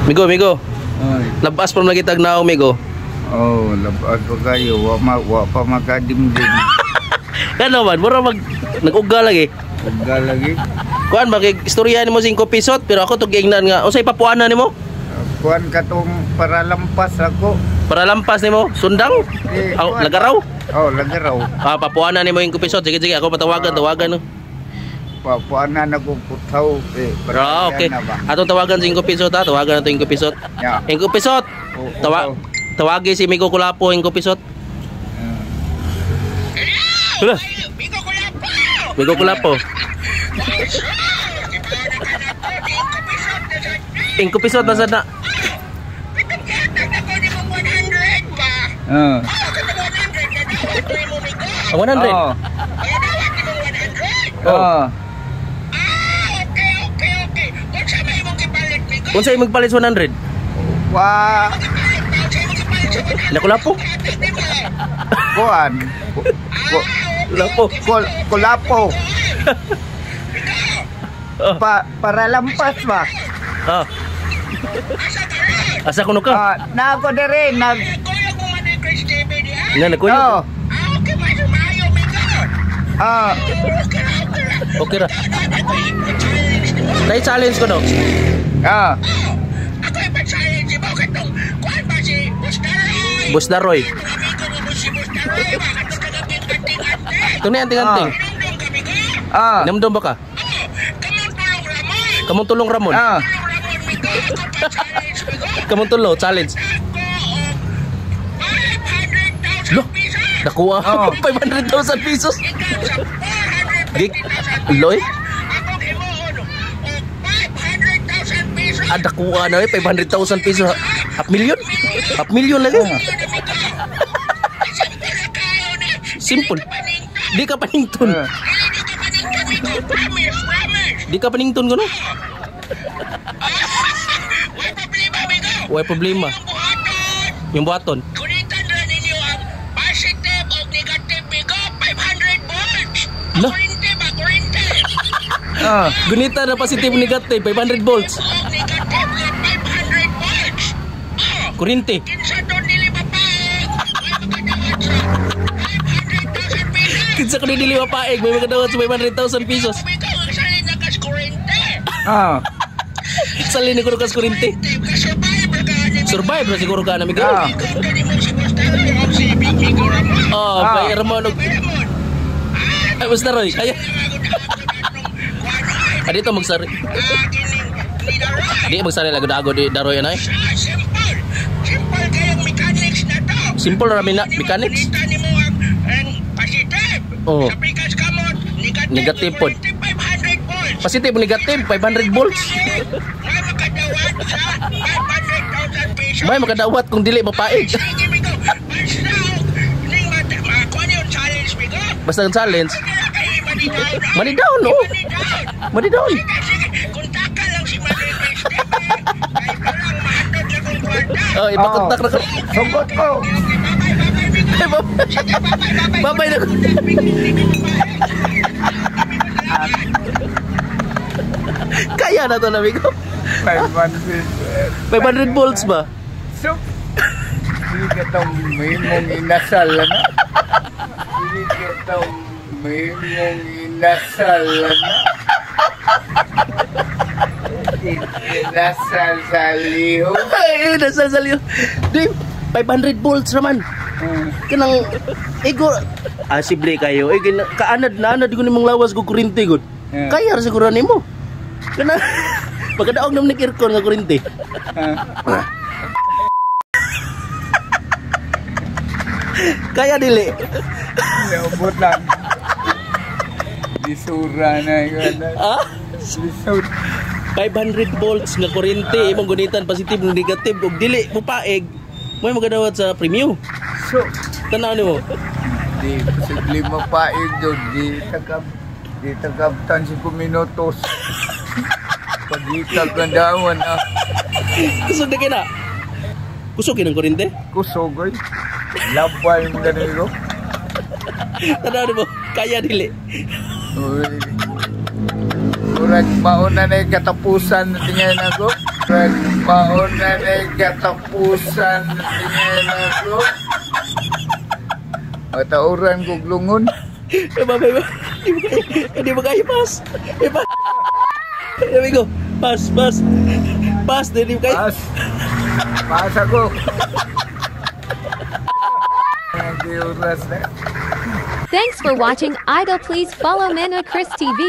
Migo, migo. Ay. Labas pa lagi tagnaw, migo. Oh, labas pa kayo. Wa pa makadimdim. Kano man, mura nag-uga lagi. Uga lagi. Kuan ba kay istorya nimo 5 pisot pero ako to giingnan nga unsay papuanan nimo? Kuan katong para lampas ako. Para lampas nimo sundang? Kuan. Lagaraw? Oh, lagaraw. Ah, papuanan nimo 5 pisot. Sige sige ako tawagan no. Papuanan ako putaw. Ah, okay. Atong tawagan sa 5 pisot ha. Tawagan nato 5 pisot. Yeah. 5 pisot. Tawagi si Migo Kulapo 5 pisot. Hello. Migo Kulapo. 5 pisot na sana. Ah. 100. Oh. Oh. Unsa imong palit 100? Wa Na Kulapo. kuan. Kulapo. Kulapo. Oh. Para lampas ba? Ah. Asa kuno ka? Na ako dire nag Nga nagkuyo. Oh. Ah. Okay ra. Nay challenge ko no. Ah. Boss Daroy. Tunay anting-anting. Ah. Namdom ba ka? Kamong tulong Ramon. Ah. Kamong tulo challenge. Lo, nakuha Oh. 500,000 pesos. Gig, loy. Ada kuha na 500,000 pesos. Half million? Half million lagi. Simple. Di ka panington. Di ka panington ko no? Way problema. Yung buhaton. Kunitan rin ninyo ang positive o negative bigo 500 volts. Lah. Kurente ba? Kurente. Ah. Gunita na positive negative 500 volts. O negative nga 500 volts. Kurente. Kinsa doon nili mapaog. May makadawat sa 500,000 pesos. Kinsa ko dili mapaeg may magdawat sa 500,000 pesos. Ikaw ang salin na kas kurente. Ah. Sali ni ko kas kurente. Ka-survivor ka. Survive ra siguro ka na migo. Ah. Ikaw ka ni mo si Bustaro o si Big Migo Ramon. Oh, Ah. kay Ramon. Ramon. Ay, basta Roy. Ay, dito magsari. Di magsari lago dago di Daroy anay. Simple. Simple kayong mechanics na to. Simple ra na mechanics. Kunita mo ang positive. Oh. Sa pikas kamot, Negative pod. 500 volts. Positive negative 500 volts. May makadawat sa 500,000 pesos. May makadawat kung dili mapaeg. Sige, Migo. Basta, ning makakuha niyo yung challenge, Migo. Basta ang challenge. Kaya kayo manidown. Money down, no? Manidown. Money down. Sige, kontakan lang si Mother Grace TV. Kahit ka lang, mahatod sa kong kwarta. Oh, ipakontak na ko. Sugot ko. Okay, bye-bye, Migo. Babay na ko. Kaya na to na migo. 500 volts ba? So, hindi kitang may mong inasal na. Hindi kitang may mong inasal na. Inasal sa liho. Ay, nasa saliyo. Di, 500 volts naman. Kanang ego asible kayo. Kaanad na anad ko nimong lawas ko kurente gud. Kaya ra siguro nimo. Kana pagkadaog nam aircon nga kurente. Kaya dili. Naubot lang. Disura na yun. Ah? Lisod. 500 volts nga kurente imong gunitan positive ug negative ug dili mo paeg. May magadawat sa premium. So, Tanaw nimo. di posible mapaig doon. Di tagabtan si minutos. Pagitag ng dawan ah. Kusog na kina. Kusog kinang kurente? Kusogoy. Labay mo ganito. Tanaw nimo. Kaya dili. Uy. Murag mauna na yung katapusan na tingnan ako. Murag Mauna na yung katapusan tingin ako. Matauran ko glungon. Hindi mo kaya pass. Sabi ko, pass. Pass, hindi mo kaya. Pas ako. Hindi oras na. Thanks for watching Idol. Please follow Manwa Chris TV.